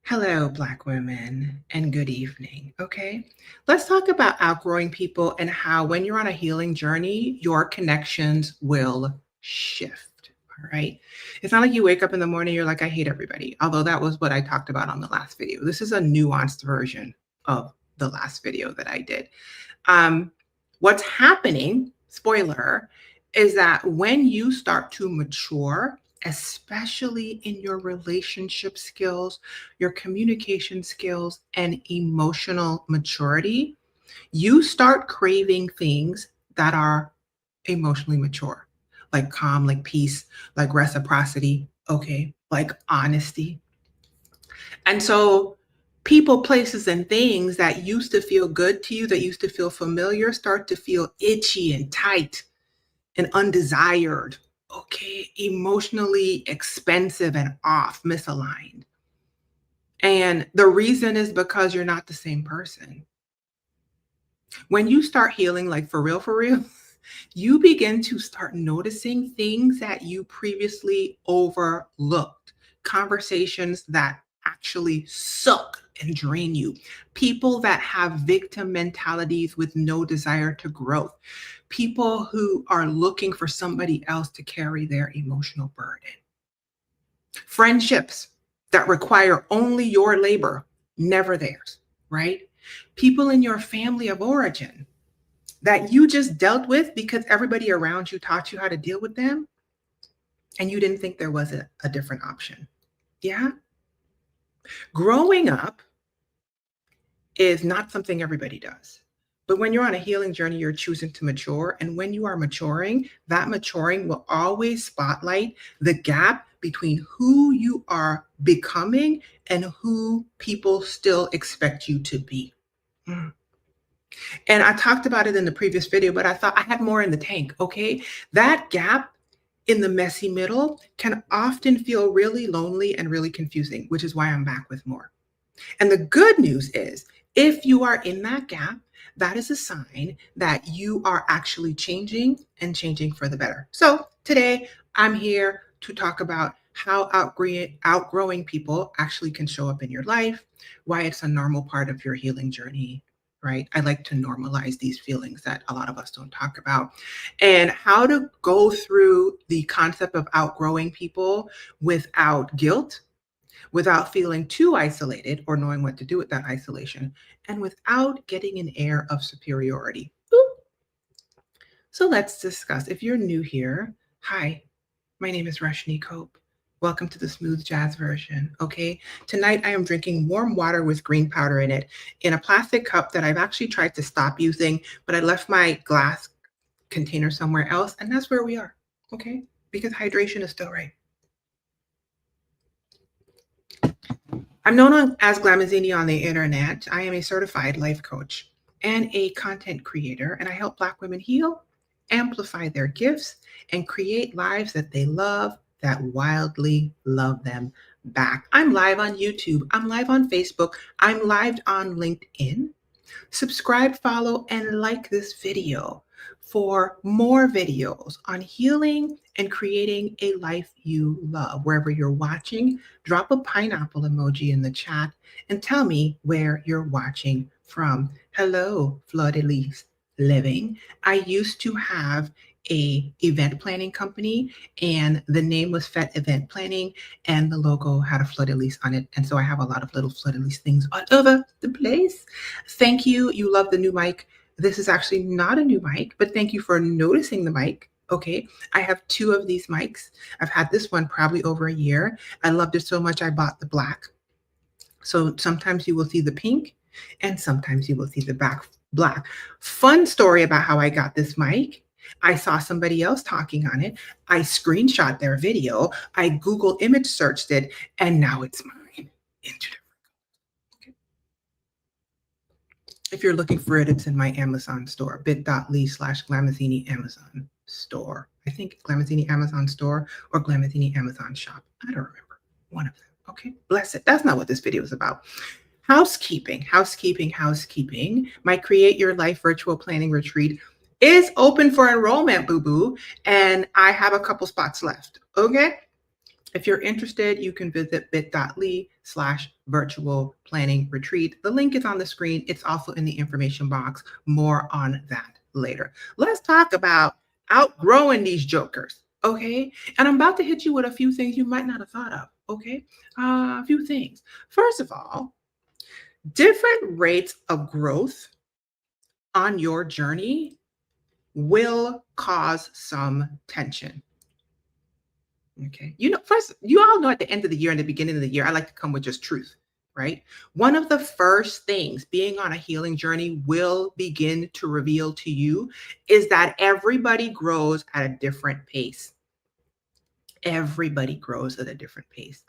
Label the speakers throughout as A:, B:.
A: Hello, Black women, and good evening. Okay, let's talk about outgrowing people and how, when you're on a healing journey, your connections will shift. All right, it's not like you wake up in the morning, you're like, I hate everybody, although that was what I talked about on the last video. This is a nuanced version of the last video that I did. What's happening, spoiler, is that when you start to mature, especially in your relationship skills, your communication skills, and emotional maturity, you start craving things that are emotionally mature, like calm, like peace, like reciprocity, okay, like honesty. And so people, places, and things that used to feel good to you, that used to feel familiar, start to feel itchy and tight and undesired, okay, emotionally expensive and off, misaligned. And the reason is because you're not the same person. When you start healing, like for real, you begin to start noticing things that you previously overlooked, conversations that actually suck and drain you, people that have victim mentalities with no desire to grow, people who are looking for somebody else to carry their emotional burden, friendships that require only your labor, never theirs, right? People in your family of origin that you just dealt with because everybody around you taught you how to deal with them and you didn't think there was a different option. Yeah. Growing up is not something everybody does. But when you're on a healing journey, you're choosing to mature. And when you are maturing, that maturing will always spotlight the gap between who you are becoming and who people still expect you to be. Mm. And I talked about it in the previous video, but I thought I had more in the tank. Okay. That gap in the messy middle can often feel really lonely and really confusing, which is why I'm back with more. And the good news is, if you are in that gap, that is a sign that you are actually changing and changing for the better. So today I'm here to talk about how outgrowing people actually can show up in your life, why it's a normal part of your healing journey, right? I like to normalize these feelings that a lot of us don't talk about, and how to go through the concept of outgrowing people without guilt, without feeling too isolated or knowing what to do with that isolation, and without getting an air of superiority. Boop. So let's discuss. If you're new here, hi, my name is Rashni Cope. Welcome to the smooth jazz version. Okay, tonight I am drinking warm water with green powder in it in a plastic cup that I've actually tried to stop using, but I left my glass container somewhere else, and that's where we are. Okay, because hydration is still right. I'm known as Glamazini on the internet. I am a certified life coach and a content creator, and I help Black women heal, amplify their gifts, and create lives that they love, that wildly love them back. I'm live on YouTube. I'm live on Facebook. I'm live on LinkedIn. Subscribe, follow, and like this video for more videos on healing and creating a life you love. Wherever you're watching, drop a pineapple emoji in the chat and tell me where you're watching from. Hello, Fleur-de-Lis Living. I used to have a event planning company, and the name was FET Event Planning, and the logo had a fleur-de-lis on it. And so I have a lot of little fleur-de-lis things all over the place. Thank you. You love the new mic. This is actually not a new mic, but thank you for noticing the mic. Okay, I have two of these mics. I've had this one probably over a year. I loved it so much I bought the black. So sometimes you will see the pink and sometimes you will see the black. Fun story about how I got this mic. I saw somebody else talking on it. I screenshot their video. I Google image searched it, and now it's mine in two different colors. Okay. If you're looking for it, it's in my Amazon store, bit.ly/Glamazini Amazon store. I think Glamazini Amazon store or Glamazini Amazon shop. I don't remember. One of them. Okay, bless it. That's not what this video is about. Housekeeping. My Create Your Life virtual planning retreat is open for enrollment, boo-boo, and I have a couple spots left. Okay, If you're interested, you can visit bit.ly/virtual planning retreat. The link is on the screen. It's also in the information box. More on that later. Let's talk about outgrowing these jokers. Okay. And I'm about to hit you with a few things you might not have thought of. Okay. A few things. First of all, different rates of growth on your journey will cause some tension. Okay. First, you all know at the end of the year and the beginning of the year, I like to come with just truth, right? One of the first things being on a healing journey will begin to reveal to you is that everybody grows at a different pace. Everybody grows at a different pace.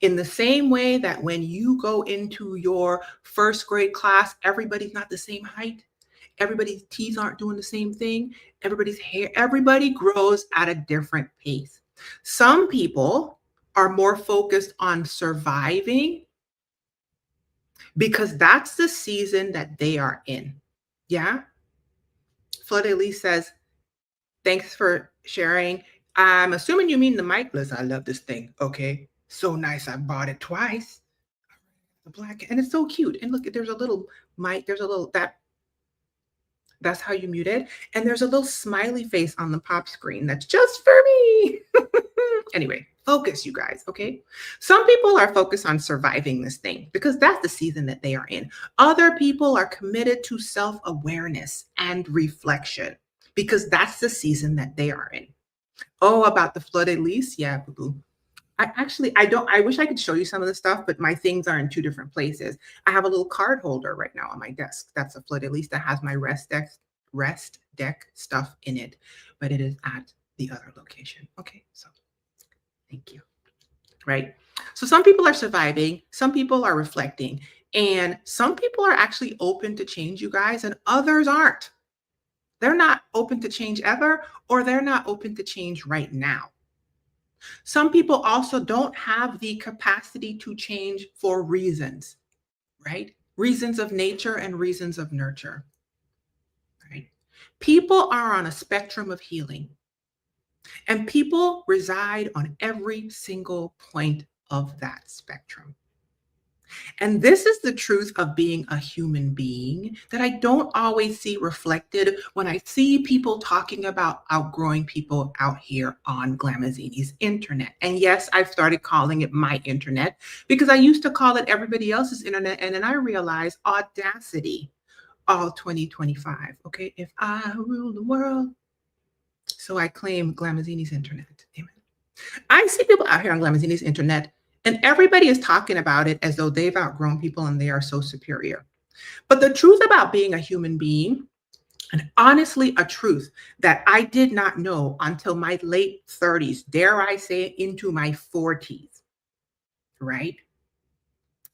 A: In the same way that when you go into your first grade class, everybody's not the same height. Everybody's teeth aren't doing the same thing. Everybody's hair, everybody grows at a different pace. Some people are more focused on surviving because that's the season that they are in. Yeah. Flood Elise says, thanks for sharing. I'm assuming you mean the mic. Liz, I love this thing. Okay. So nice. I bought it twice. The black, and it's so cute. And look, there's a little mic. There's a little, that's how you mute it. And there's a little smiley face on the pop screen. That's just for me. Anyway, focus, you guys, okay? Some people are focused on surviving this thing because that's the season that they are in. Other people are committed to self-awareness and reflection because that's the season that they are in. Oh, about the flooded lease? Yeah, boo-boo. I wish I could show you some of the stuff, but my things are in two different places. I have a little card holder right now on my desk. That's a flooded lease that has my rest deck stuff in it, but it is at the other location. Okay, so thank you. Right. So some people are surviving, some people are reflecting, and some people are actually open to change, you guys, and others aren't. They're not open to change ever, or they're not open to change right now. Some people also don't have the capacity to change for reasons, right? Reasons of nature and reasons of nurture, right? People are on a spectrum of healing, and people reside on every single point of that spectrum. And this is the truth of being a human being that I don't always see reflected when I see people talking about outgrowing people out here on Glamazini's internet. And yes, I've started calling it my internet because I used to call it everybody else's internet. And then I realized audacity, all 2025. Okay, if I rule the world. So I claim Glamazini's internet. Amen. I see people out here on Glamazini's internet, and everybody is talking about it as though they've outgrown people and they are so superior. But the truth about being a human being, and honestly, a truth that I did not know until my late 30s, dare I say, into my 40s, right?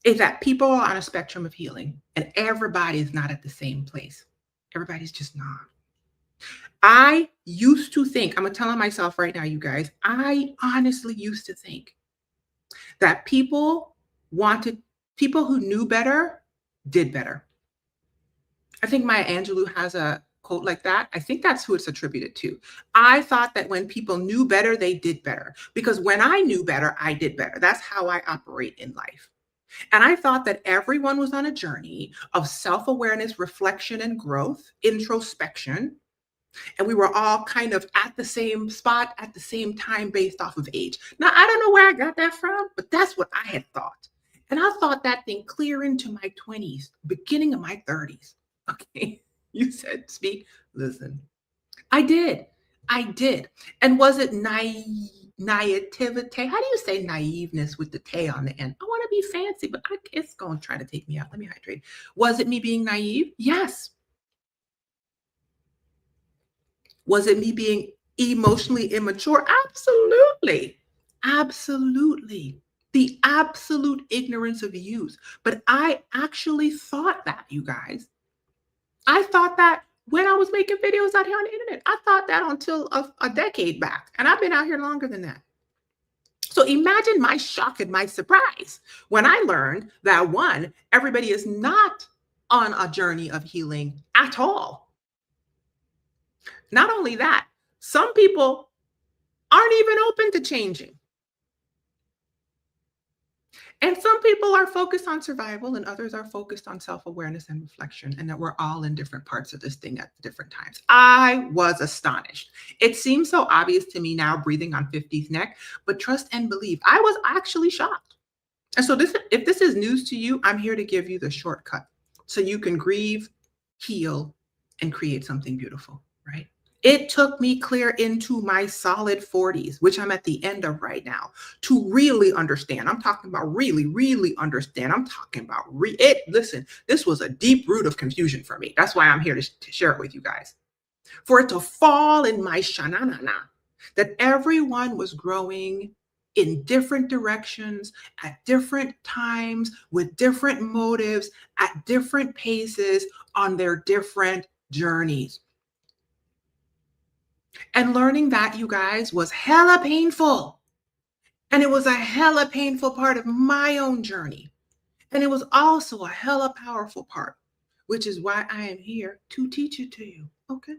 A: Is that people are on a spectrum of healing, and everybody is not at the same place. Everybody's just not. I used to think, I'm telling myself right now, you guys, I honestly used to think that people who knew better did better. I think Maya Angelou has a quote like that. I think that's who it's attributed to. I thought that when people knew better, they did better. Because when I knew better, I did better. That's how I operate in life. And I thought that everyone was on a journey of self-awareness, reflection, and growth, introspection. And we were all kind of at the same spot at the same time based off of age. Now, I don't know where I got that from, but that's what I had thought. And I thought that thing clear into my 20s, beginning of my 30s. Okay. You said speak. Listen, I did. And was it naivete? How do you say naiveness with the T on the end? I want to be fancy, but it's going to try to take me out. Let me hydrate. Was it me being naive? Yes. Was it me being emotionally immature? Absolutely. Absolutely. The absolute ignorance of youth. But I actually thought that, you guys. I thought that when I was making videos out here on the internet. I thought that until a decade back. And I've been out here longer than that. So imagine my shock and my surprise when I learned that, one, everybody is not on a journey of healing at all. Not only that, some people aren't even open to changing. And some people are focused on survival and others are focused on self-awareness and reflection, and that we're all in different parts of this thing at different times. I was astonished. It seems so obvious to me now, breathing on 50's neck, but trust and believe, I was actually shocked. And so if this is news to you, I'm here to give you the shortcut so you can grieve, heal, and create something beautiful, right? It took me clear into my solid 40s, which I'm at the end of right now, to really understand. I'm talking about really, really understand. I'm talking about listen, this was a deep root of confusion for me. That's why I'm here to share it with you guys. For it to fall in my shananana, that everyone was growing in different directions at different times with different motives at different paces on their different journeys. And learning that, you guys, was hella painful. And it was a hella painful part of my own journey. And it was also a hella powerful part, which is why I am here to teach it to you. Okay.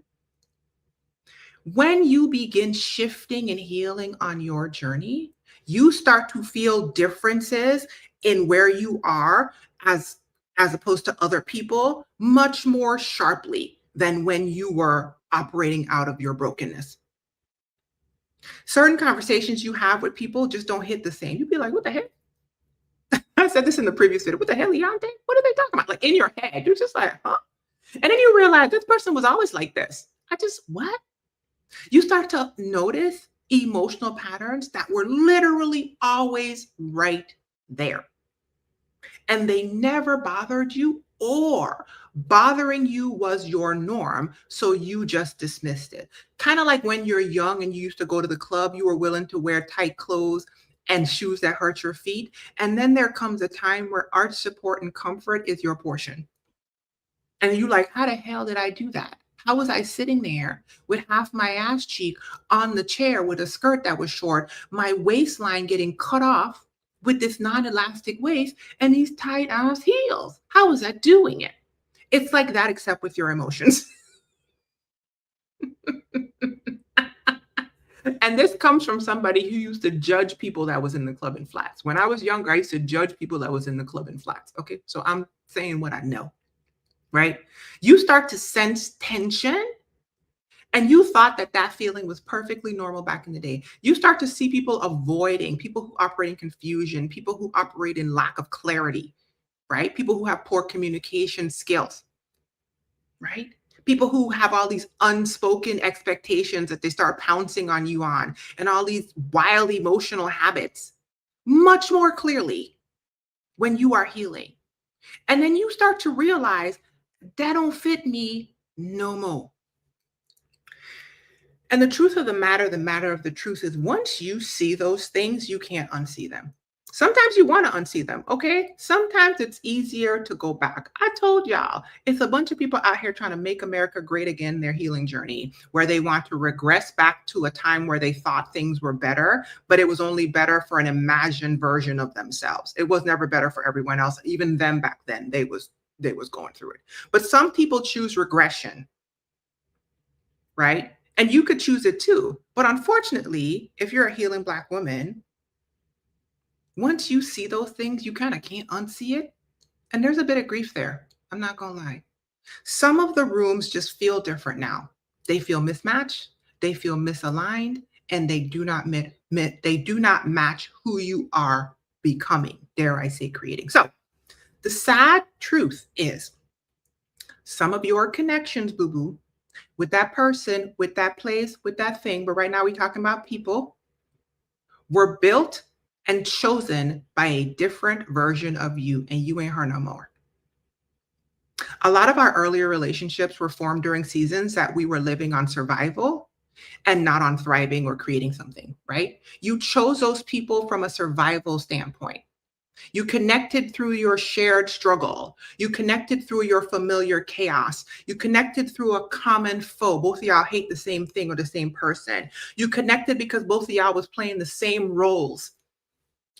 A: When you begin shifting and healing on your journey, you start to feel differences in where you are as opposed to other people much more sharply than when you were operating out of your brokenness. Certain conversations you have with people just don't hit the same. You'd be like, what the heck? I said this in the previous video. What the hell, Leonte? What are they talking about? Like in your head, you're just like, huh? And then you realize this person was always like this. What? You start to notice emotional patterns that were literally always right there. And they never bothered you, or bothering you was your norm, so you just dismissed it. Kind of like when you're young and you used to go to the club, you were willing to wear tight clothes and shoes that hurt your feet. And then there comes a time where arch support and comfort is your portion. And you like, how the hell did I do that? How was I sitting there with half my ass cheek on the chair with a skirt that was short, my waistline getting cut off with this non-elastic waist and these tight ass heels? How was I doing it? It's like that, except with your emotions. And this comes from somebody who used to judge people that was in the club in flats. When I was younger, I used to judge people that was in the club in flats. Okay, so I'm saying what I know. Right? You start to sense tension, and you thought that feeling was perfectly normal back in the day. You start to see people avoiding, people who operate in confusion, people who operate in lack of clarity, right? People who have poor communication skills, right? People who have all these unspoken expectations that they start pouncing on you on, and all these wild emotional habits much more clearly when you are healing. And then you start to realize that don't fit me no more. And the truth of the matter of the truth is, once you see those things, you can't unsee them. Sometimes you want to unsee them, okay? Sometimes it's easier to go back. I told y'all, it's a bunch of people out here trying to make America great again, their healing journey, where they want to regress back to a time where they thought things were better, but it was only better for an imagined version of themselves. It was never better for everyone else. Even them back then, they was going through it. But some people choose regression, right? And you could choose it too. But unfortunately, if you're a healing Black woman, once you see those things, you kind of can't unsee it. And there's a bit of grief there. I'm not going to lie. Some of the rooms just feel different now. They feel mismatched, they feel misaligned, and they do not match who you are becoming, dare I say, creating. So the sad truth is, some of your connections, boo-boo, with that person, with that place, with that thing, but right now we're talking about people, were built and chosen by a different version of you, and you ain't her no more. A lot of our earlier relationships were formed during seasons that we were living on survival and not on thriving or creating something, right? You chose those people from a survival standpoint. You connected through your shared struggle. You connected through your familiar chaos. You connected through a common foe. Both of y'all hate the same thing or the same person. You connected because both of y'all was playing the same roles,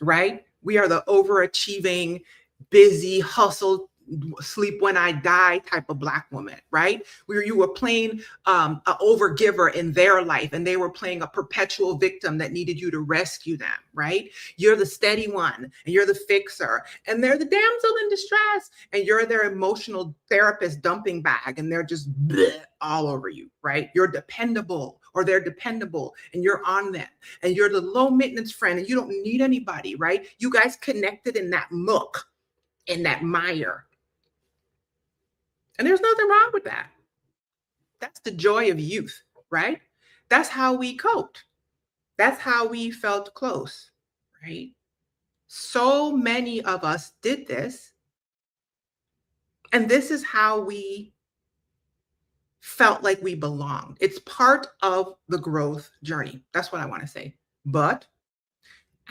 A: right? We are the overachieving, busy, hustle sleep when I die type of Black woman, right? Where you were playing an overgiver in their life and they were playing a perpetual victim that needed you to rescue them, right? You're the steady one and you're the fixer and they're the damsel in distress and you're their emotional therapist dumping bag and they're just bleh all over you, right? You're dependable or they're dependable and you're on them and you're the low maintenance friend and you don't need anybody, right? You guys connected in that muck, in that mire. And there's nothing wrong with that. That's the joy of youth, right? That's how we coped. That's how we felt close, right? So many of us did this. And this is how we felt like we belonged. It's part of the growth journey. That's what I want to say. But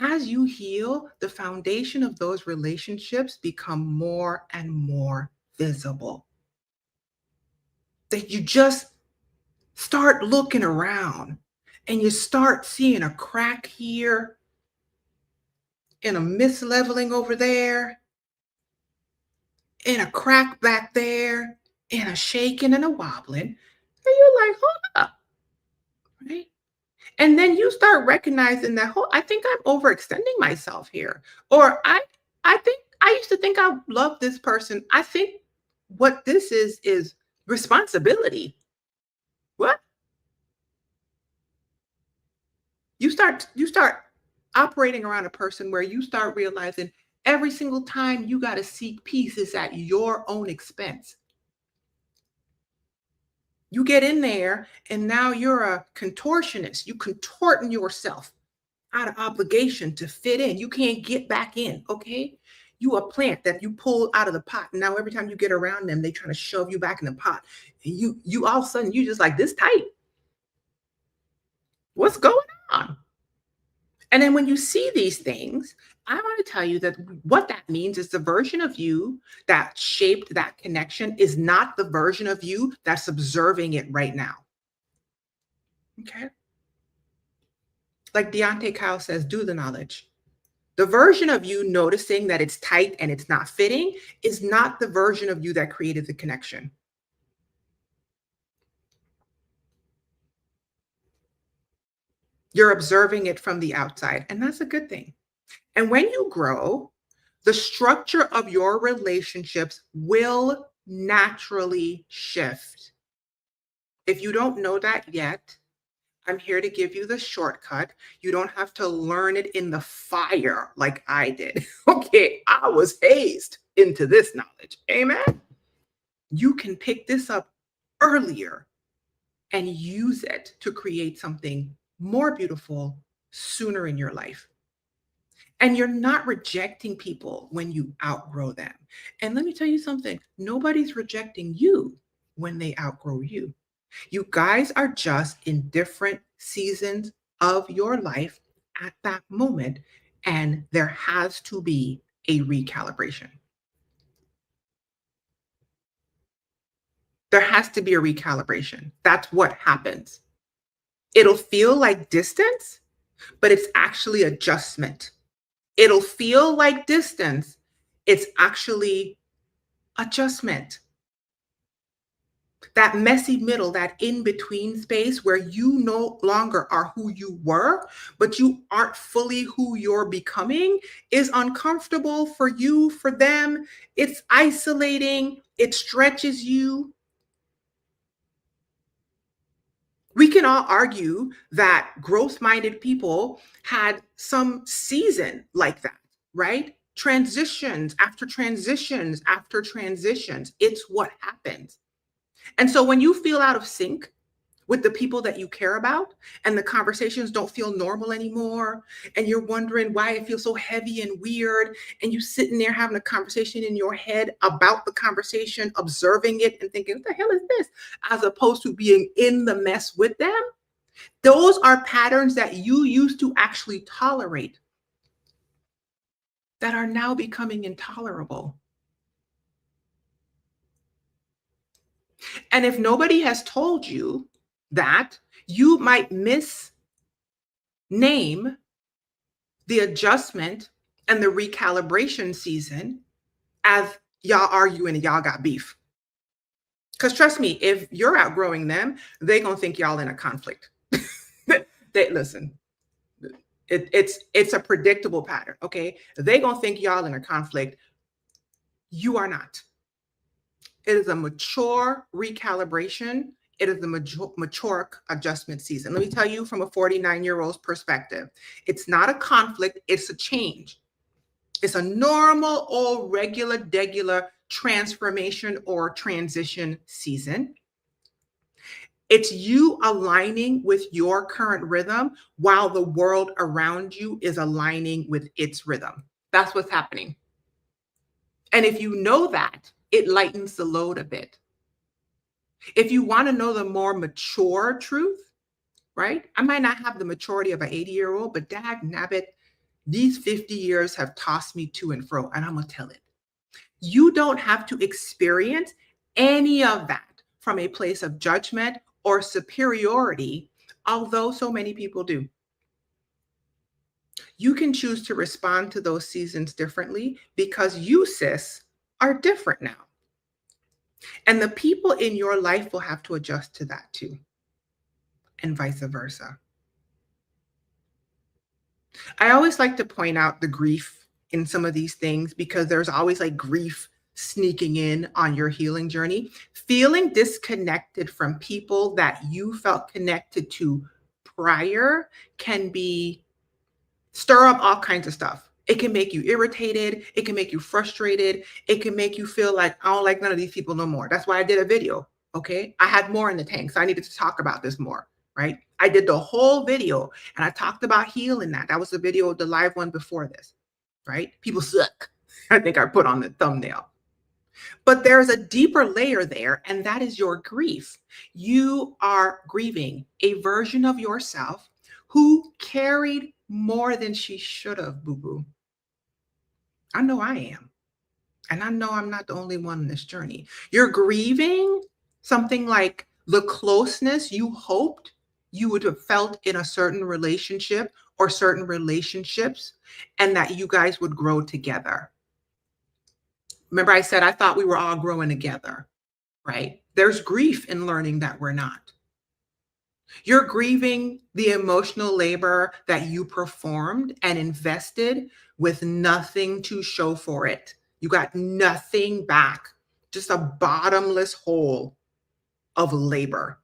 A: as you heal, the foundation of those relationships become more and more visible. That you just start looking around and you start seeing a crack here and a misleveling over there and a crack back there and a shaking and a wobbling. And you're like, hold up, right? And then you start recognizing that, I think I'm overextending myself here. Or I think I used to think I loved this person. I think what this is responsibility. What? You start operating around a person where you start realizing every single time you got to seek peace is at your own expense. You get in there and now you're a contortionist. You contorting yourself out of obligation to fit in. You can't get back in, okay? You a plant that you pull out of the pot. And now every time you get around them, they try to shove you back in the pot. And you all of a sudden you just like this tight. What's going on? And then when you see these things, I want to tell you that what that means is the version of you that shaped that connection is not the version of you that's observing it right now. Okay. Like Deontay Kyle says, do the knowledge. The version of you noticing that it's tight and it's not fitting is not the version of you that created the connection. You're observing it from the outside, and that's a good thing. And when you grow, the structure of your relationships will naturally shift. If you don't know that yet, I'm here to give you the shortcut. You don't have to learn it in the fire like I did. Okay, I was hazed into this knowledge. Amen. You can pick this up earlier and use it to create something more beautiful sooner in your life. And you're not rejecting people when you outgrow them. And let me tell you something, nobody's rejecting you when they outgrow you. You guys are just in different seasons of your life at that moment, and there has to be a recalibration. There has to be a recalibration. That's what happens. It'll feel like distance, but it's actually adjustment. It'll feel like distance. It's actually adjustment. That messy middle, that in-between space where you no longer are who you were, but you aren't fully who you're becoming is uncomfortable for you, for them. It's isolating. It stretches you. We can all argue that growth-minded people had some season like that, right? Transitions after transitions after transitions. It's what happens. And so when you feel out of sync with the people that you care about and the conversations don't feel normal anymore, and you're wondering why it feels so heavy and weird, and you sitting there having a conversation in your head about the conversation, observing it and thinking, what the hell is this? As opposed to being in the mess with them, those are patterns that you used to actually tolerate that are now becoming intolerable. And if nobody has told you that, you might misname the adjustment and the recalibration season as y'all arguing and y'all got beef. Because trust me, if you're outgrowing them, they gonna think y'all in a conflict. They listen. It's a predictable pattern. Okay, they gonna think y'all in a conflict. You are not. It is a mature recalibration. It is a mature adjustment season. Let me tell you from a 49-year-old's perspective, it's not a conflict, it's a change. It's a normal or regular, degular transformation or transition season. It's you aligning with your current rhythm while the world around you is aligning with its rhythm. That's what's happening. And if you know that, it lightens the load a bit. If you want to know the more mature truth, right? I might not have the maturity of an 80-year-old, but dag nabbit, these 50 years have tossed me to and fro, and I'm going to tell it. You don't have to experience any of that from a place of judgment or superiority, although so many people do. You can choose to respond to those seasons differently because you, sis, are different now. And the people in your life will have to adjust to that too, and vice versa. I always like to point out the grief in some of these things because there's always like grief sneaking in on your healing journey. Feeling disconnected from people that you felt connected to prior can stir up all kinds of stuff. It can make you irritated. It can make you frustrated. It can make you feel like, I don't like none of these people no more. That's why I did a video. Okay. I had more in the tank. So I needed to talk about this more. Right. I did the whole video and I talked about healing that. That was the video, the live one before this. Right. People suck. I think I put on the thumbnail. But there's a deeper layer there, and that is your grief. You are grieving a version of yourself who carried more than she should have, boo-boo. I know I am. And I know I'm not the only one in this journey. You're grieving something like the closeness you hoped you would have felt in a certain relationship or certain relationships, and that you guys would grow together. Remember, I said I thought we were all growing together, right? There's grief in learning that we're not. You're grieving the emotional labor that you performed and invested with nothing to show for it. You got nothing back, just a bottomless hole of labor.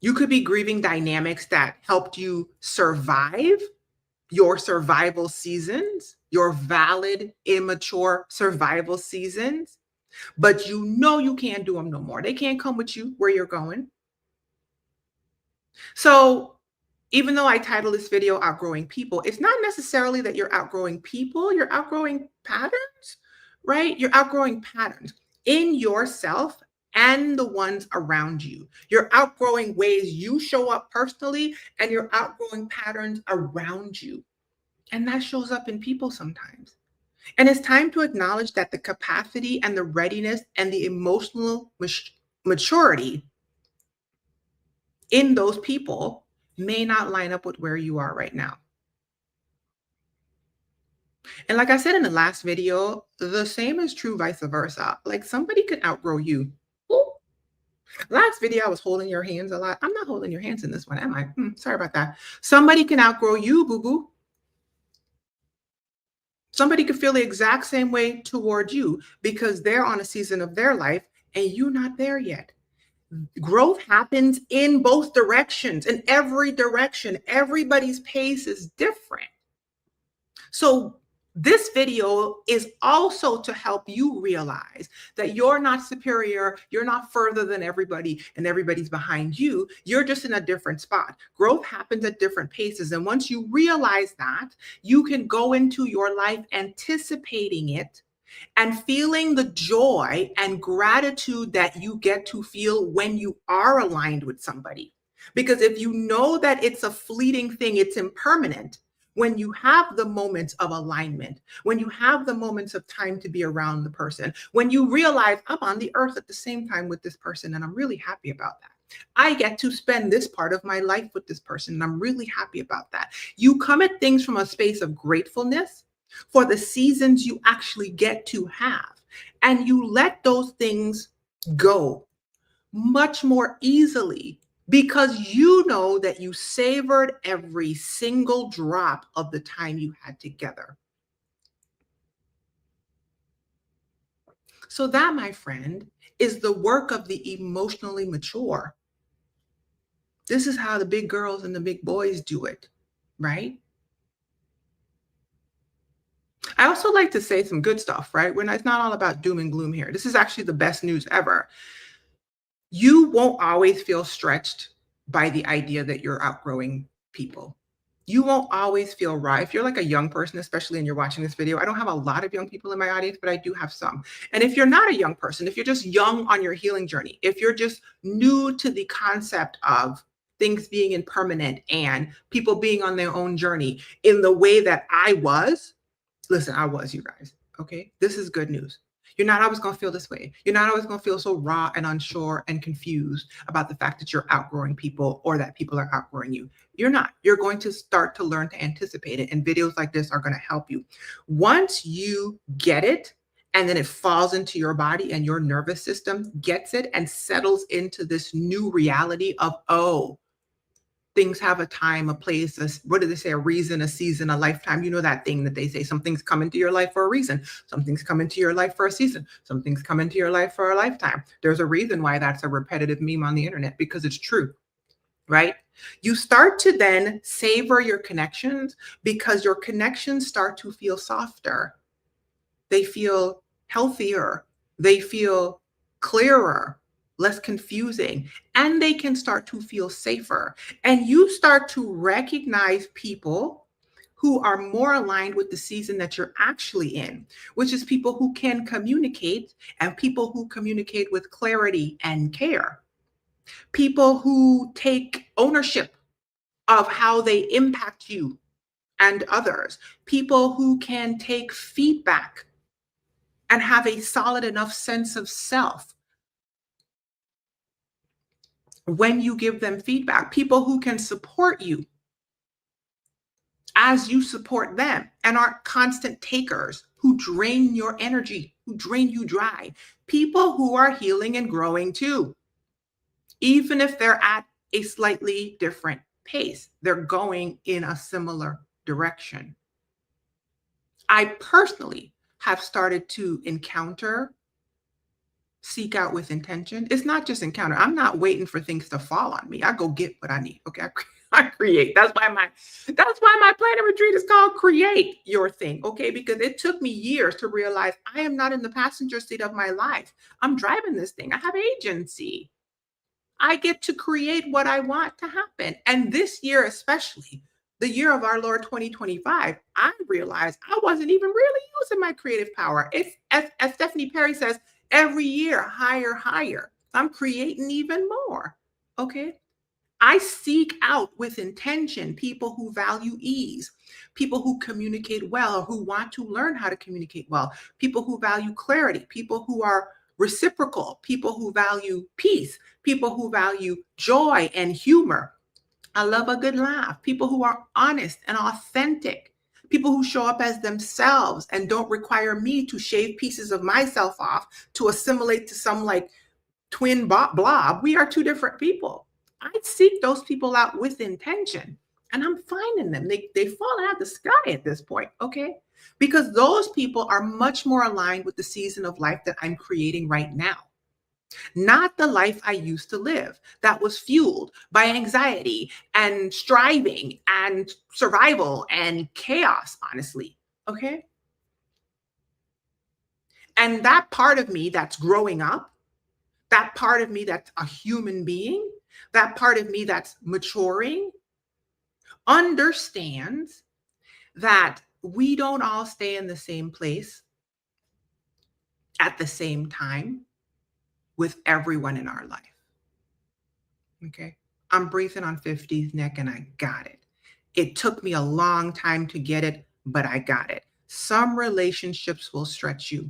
A: You could be grieving dynamics that helped you survive your survival seasons, your valid, immature survival seasons, but you know you can't do them no more. They can't come with you where you're going. So even though I titled this video Outgrowing People, it's not necessarily that you're outgrowing people, you're outgrowing patterns, right? You're outgrowing patterns in yourself and the ones around you. You're outgrowing ways you show up personally, and you're outgrowing patterns around you. And that shows up in people sometimes. And it's time to acknowledge that the capacity and the readiness and the emotional maturity in those people may not line up with where you are right now. And like I said in the last video, the same is true vice versa. Like somebody could outgrow you. Ooh. Last video, I was holding your hands a lot. I'm not holding your hands in this one, am I? Sorry about that. Somebody can outgrow you, boo-boo. Somebody could feel the exact same way toward you because they're on a season of their life and you're not there yet. Growth happens in both directions, in every direction. Everybody's pace is different. So this video is also to help you realize that you're not superior, you're not further than everybody, and everybody's behind you. You're just in a different spot. Growth happens at different paces. And once you realize that, you can go into your life anticipating it and feeling the joy and gratitude that you get to feel when you are aligned with somebody. Because if you know that it's a fleeting thing, it's impermanent, when you have the moments of alignment, when you have the moments of time to be around the person, when you realize I'm on the earth at the same time with this person and I'm really happy about that. I get to spend this part of my life with this person and I'm really happy about that. You come at things from a space of gratefulness for the seasons you actually get to have. And you let those things go much more easily because you know that you savored every single drop of the time you had together. So, that, my friend, is the work of the emotionally mature. This is how the big girls and the big boys do it, right? I also like to say some good stuff, right? It's not all about doom and gloom here. This is actually the best news ever. You won't always feel stretched by the idea that you're outgrowing people. You won't always feel right. If you're like a young person, especially and you're watching this video, I don't have a lot of young people in my audience, but I do have some. And if you're not a young person, if you're just young on your healing journey, if you're just new to the concept of things being impermanent and people being on their own journey in the way that I was, listen, I was, you guys. Okay. This is good news. You're not always going to feel this way. You're not always going to feel so raw and unsure and confused about the fact that you're outgrowing people or that people are outgrowing you. You're not. You're going to start to learn to anticipate it. And videos like this are going to help you. Once you get it, and then it falls into your body and your nervous system gets it and settles into this new reality of, oh, things have a time, a place, what do they say? A reason, a season, a lifetime. You know that thing that they say, some things come into your life for a reason. Some things come into your life for a season. Some things come into your life for a lifetime. There's a reason why that's a repetitive meme on the internet, because it's true, right? You start to then savor your connections because your connections start to feel softer. They feel healthier. They feel clearer, less confusing, and they can start to feel safer. And you start to recognize people who are more aligned with the season that you're actually in, which is people who can communicate and people who communicate with clarity and care. People who take ownership of how they impact you and others. People who can take feedback and have a solid enough sense of self when you give them feedback, people who can support you as you support them and aren't constant takers who drain your energy, who drain you dry, people who are healing and growing too, even if they're at a slightly different pace, they're going in a similar direction. I personally have started to seek out with intention. It's not just encounter. I'm not waiting for things to fall on me. I go get what I need. Okay. I create. That's why my planning retreat is called Create Your Thing. Okay. Because it took me years to realize I am not in the passenger seat of my life. I'm driving this thing. I have agency. I get to create what I want to happen. And this year, especially the year of our Lord 2025, I realized I wasn't even really using my creative power. It's as Stephanie Perry says, every year, higher, higher. I'm creating even more. Okay. I seek out with intention people who value ease, people who communicate well, or who want to learn how to communicate well, people who value clarity, people who are reciprocal, people who value peace, people who value joy and humor. I love a good laugh, people who are honest and authentic, people who show up as themselves and don't require me to shave pieces of myself off to assimilate to some like twin blob. We are two different people. I seek those people out with intention and I'm finding them. They fall out of the sky at this point, okay? Because those people are much more aligned with the season of life that I'm creating right now. Not the life I used to live that was fueled by anxiety and striving and survival and chaos, honestly. Okay. And that part of me that's growing up, that part of me that's a human being, that part of me that's maturing, understands that we don't all stay in the same place at the same time with everyone in our life. Okay. I'm breathing on 50's neck and I got it. It took me a long time to get it, but I got it. Some relationships will stretch you.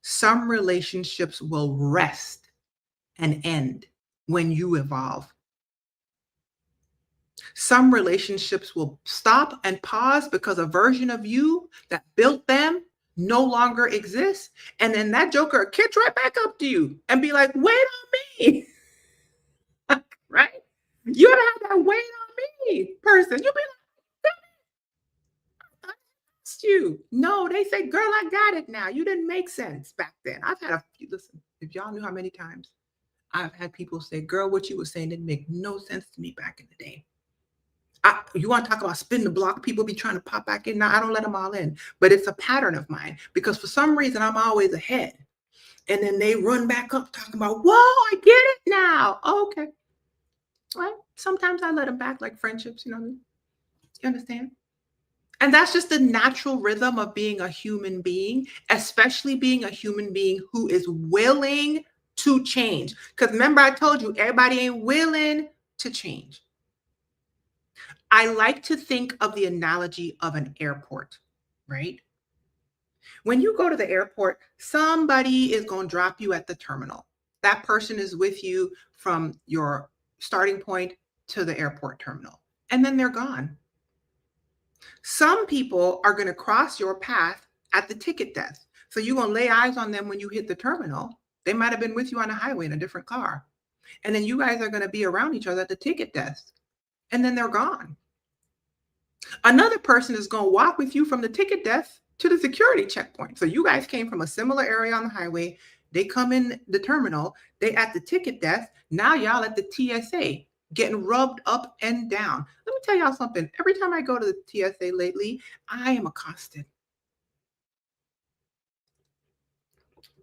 A: Some relationships will rest and end when you evolve. Some relationships will stop and pause because a version of you that built them no longer exists. And then that joker will catch right back up to you and be like, wait on me. Right? You ever have that wait on me person? You'll be like, "It's you." No, they say, girl, I got it now. You didn't make sense back then. I've had a few, listen, if y'all knew how many times I've had people say, girl, what you were saying didn't make no sense to me back in the day. You want to talk about spin the block? People be trying to pop back in. Now I don't let them all in, but it's a pattern of mine because for some reason I'm always ahead. And then they run back up talking about, whoa, I get it now. Okay. Well, sometimes I let them back like friendships, you know what I mean? You understand? And that's just the natural rhythm of being a human being, especially being a human being who is willing to change. Because remember, I told you, everybody ain't willing to change. I like to think of the analogy of an airport, right? When you go to the airport, somebody is going to drop you at the terminal. That person is with you from your starting point to the airport terminal, and then they're gone. Some people are going to cross your path at the ticket desk. So you're going to lay eyes on them when you hit the terminal. They might have been with you on the highway in a different car. And then you guys are going to be around each other at the ticket desk, and then they're gone. Another person is going to walk with you from the ticket desk to the security checkpoint. So you guys came from a similar area on the highway. They come in the terminal, they at the ticket desk. Now y'all at the TSA getting rubbed up and down. Let me tell y'all something. Every time I go to the TSA lately, I am accosted.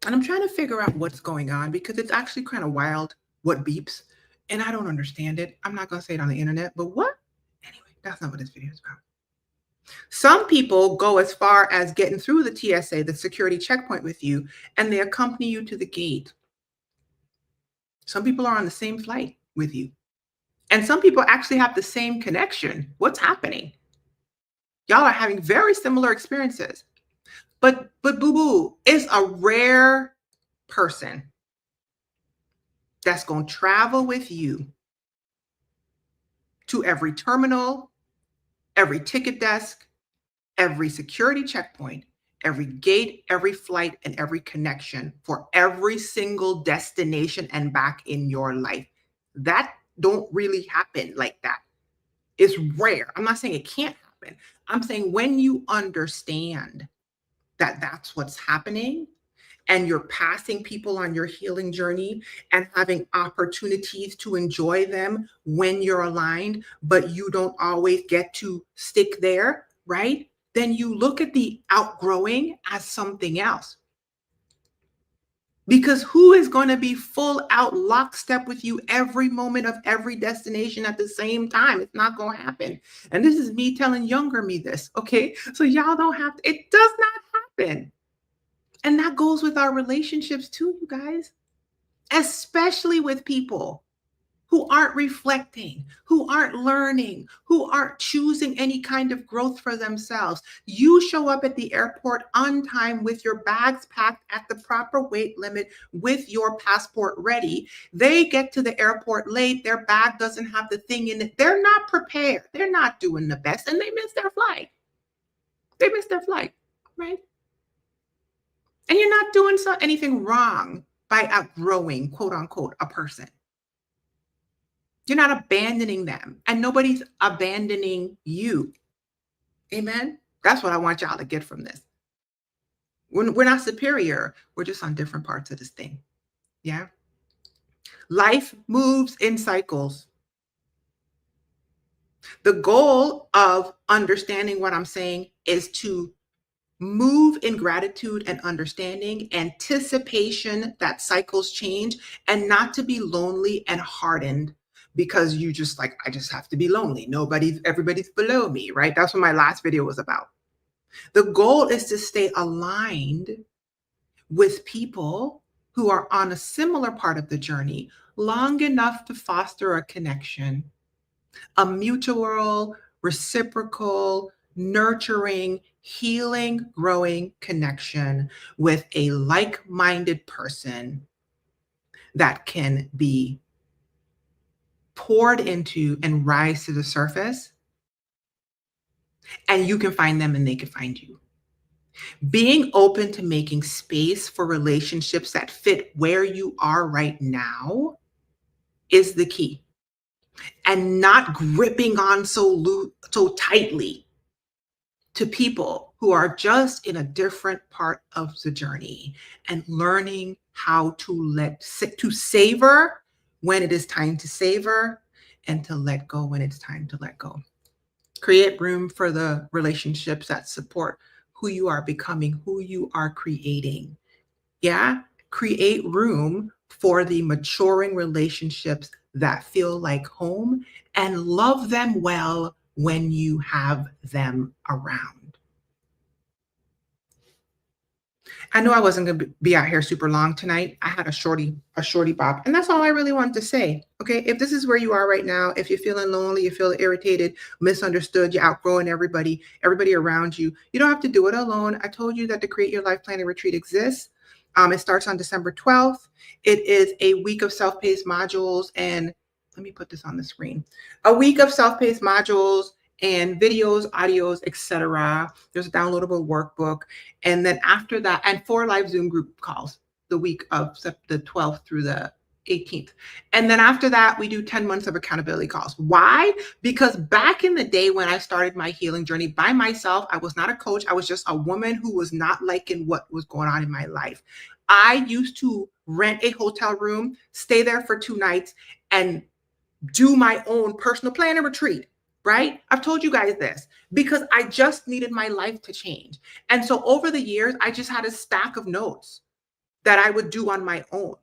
A: And I'm trying to figure out what's going on because it's actually kind of wild what beeps. And I don't understand it. I'm not going to say it on the internet, but what? Anyway, that's not what this video is about. Some people go as far as getting through the TSA, the security checkpoint with you, and they accompany you to the gate. Some people are on the same flight with you. And some people actually have the same connection. What's happening? Y'all are having very similar experiences. But boo-boo, it's a rare person that's going to travel with you to every terminal, every ticket desk, every security checkpoint, every gate, every flight, and every connection for every single destination and back in your life. That don't really happen like that. It's rare. I'm not saying it can't happen. I'm saying when you understand that that's what's happening and you're passing people on your healing journey and having opportunities to enjoy them when you're aligned, but you don't always get to stick there, right? Then you look at the outgrowing as something else. Because who is going to be full out lockstep with you every moment of every destination at the same time? It's not going to happen. And this is me telling younger me this, okay? So y'all don't have to, it does not happen. And that goes with our relationships too, you guys, especially with people who aren't reflecting, who aren't learning, who aren't choosing any kind of growth for themselves. You show up at the airport on time with your bags packed at the proper weight limit with your passport ready. They get to the airport late. Their bag doesn't have the thing in it. They're not prepared. They're not doing the best, and they miss their flight. They miss their flight, right? And you're not doing anything wrong by outgrowing, quote unquote, a person. You're not abandoning them, and nobody's abandoning you. Amen. That's what I want y'all to get from this. We're not superior. We're just on different parts of this thing. Yeah. Life moves in cycles. The goal of understanding what I'm saying is to move in gratitude and understanding, anticipation that cycles change, and not to be lonely and hardened because you just like, I just have to be lonely. Everybody's below me, right? That's what my last video was about. The goal is to stay aligned with people who are on a similar part of the journey long enough to foster a connection, a mutual, reciprocal, nurturing, healing, growing connection with a like-minded person that can be poured into and rise to the surface, and you can find them and they can find you. Being open to making space for relationships that fit where you are right now is the key. And not gripping on so tightly to people who are just in a different part of the journey, and learning how to savor when it is time to savor, and to let go when it's time to let go. Create room for the relationships that support who you are becoming, who you are creating. Yeah. Create room for the maturing relationships that feel like home, and love them well when you have them around. I knew I wasn't going to be out here super long tonight. I had a shorty bop, and that's all I really wanted to say. Okay. If this is where you are right now, if you're feeling lonely, you feel irritated, misunderstood, you're outgrowing everybody around you, you don't have to do it alone. I told you that the Create Your Life Planning Retreat exists. It starts on December 12th. It is a week of self-paced modules, and let me put this on the screen. A week of self-paced modules and videos, audios, etc. There's a downloadable workbook. And then after that, and 4 live Zoom group calls the week of the 12th through the 18th. And then after that, we do 10 months of accountability calls. Why? Because back in the day when I started my healing journey by myself, I was not a coach. I was just a woman who was not liking what was going on in my life. I used to rent a hotel room, stay there for 2 nights, and do my own personal planning retreat. Right? I've told you guys this because I just needed my life to change. And so over the years, I just had a stack of notes that I would do on my own.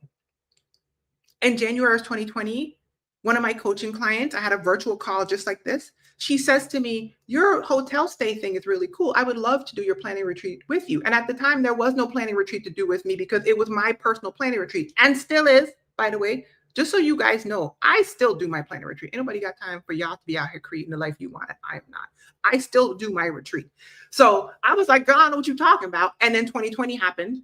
A: In January of 2020, one of my coaching clients, I had a virtual call just like this. She says to me, your hotel stay thing is really cool. I would love to do your planning retreat with you. And at the time, there was no planning retreat to do with me because it was my personal planning retreat, and still is, by the way. Just so you guys know, I still do my planning retreat. Anybody got time for y'all to be out here creating the life you want? I am not. I still do my retreat. So I was like, God, I know what you're talking about. And then 2020 happened,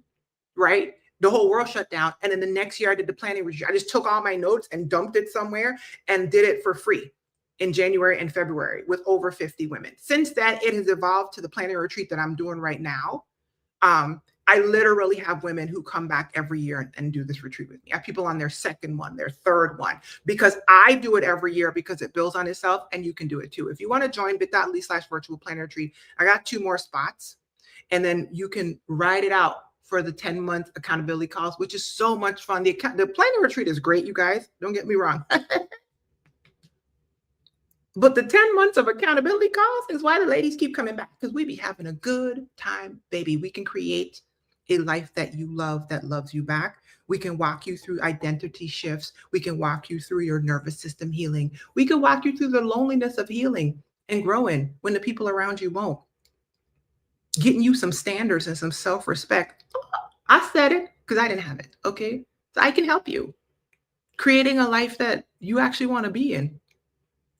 A: right? The whole world shut down. And then the next year I did the planning retreat. I just took all my notes and dumped it somewhere and did it for free in January and February with over 50 women. Since then, it has evolved to the planning retreat that I'm doing right now. I literally have women who come back every year and do this retreat with me. I have people on their second one, their third one, because I do it every year because it builds on itself, and you can do it too. If you want to join bit.ly/virtual planning retreat, I got 2 more spots, and then you can ride it out for the 10-month accountability calls, which is so much fun. The planning retreat is great, you guys. Don't get me wrong. But the 10 months of accountability calls is why the ladies keep coming back, because we be having a good time, baby. We can create a life that you love, that loves you back. We can walk you through identity shifts. We can walk you through your nervous system healing. We can walk you through the loneliness of healing and growing when the people around you won't. Getting you some standards and some self-respect. I said it because I didn't have it, okay? So I can help you. Creating a life that you actually want to be in,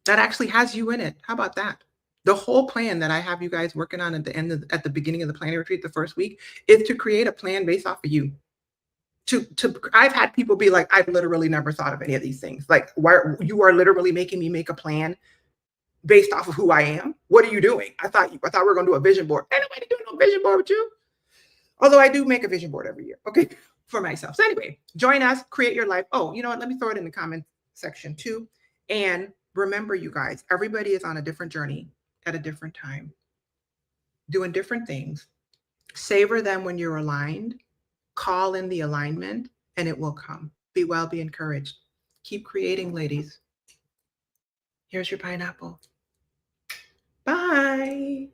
A: that actually has you in it. How about that? The whole plan that I have you guys working on at the beginning of the planning retreat, the first week, is to create a plan based off of you. I've had people be like, I've literally never thought of any of these things. Like, why you are literally making me make a plan based off of who I am? What are you doing? I thought we were going to do a vision board. Ain't nobody doing no vision board with you. Although I do make a vision board every year, okay, for myself. So anyway, join us, create your life. Oh, you know what? Let me throw it in the comment section too. And remember, you guys, everybody is on a different journey at a different time, doing different things. Savor them when you're aligned. Call in the alignment, and it will come. Be well, be encouraged. Keep creating, ladies. Here's your pineapple. Bye.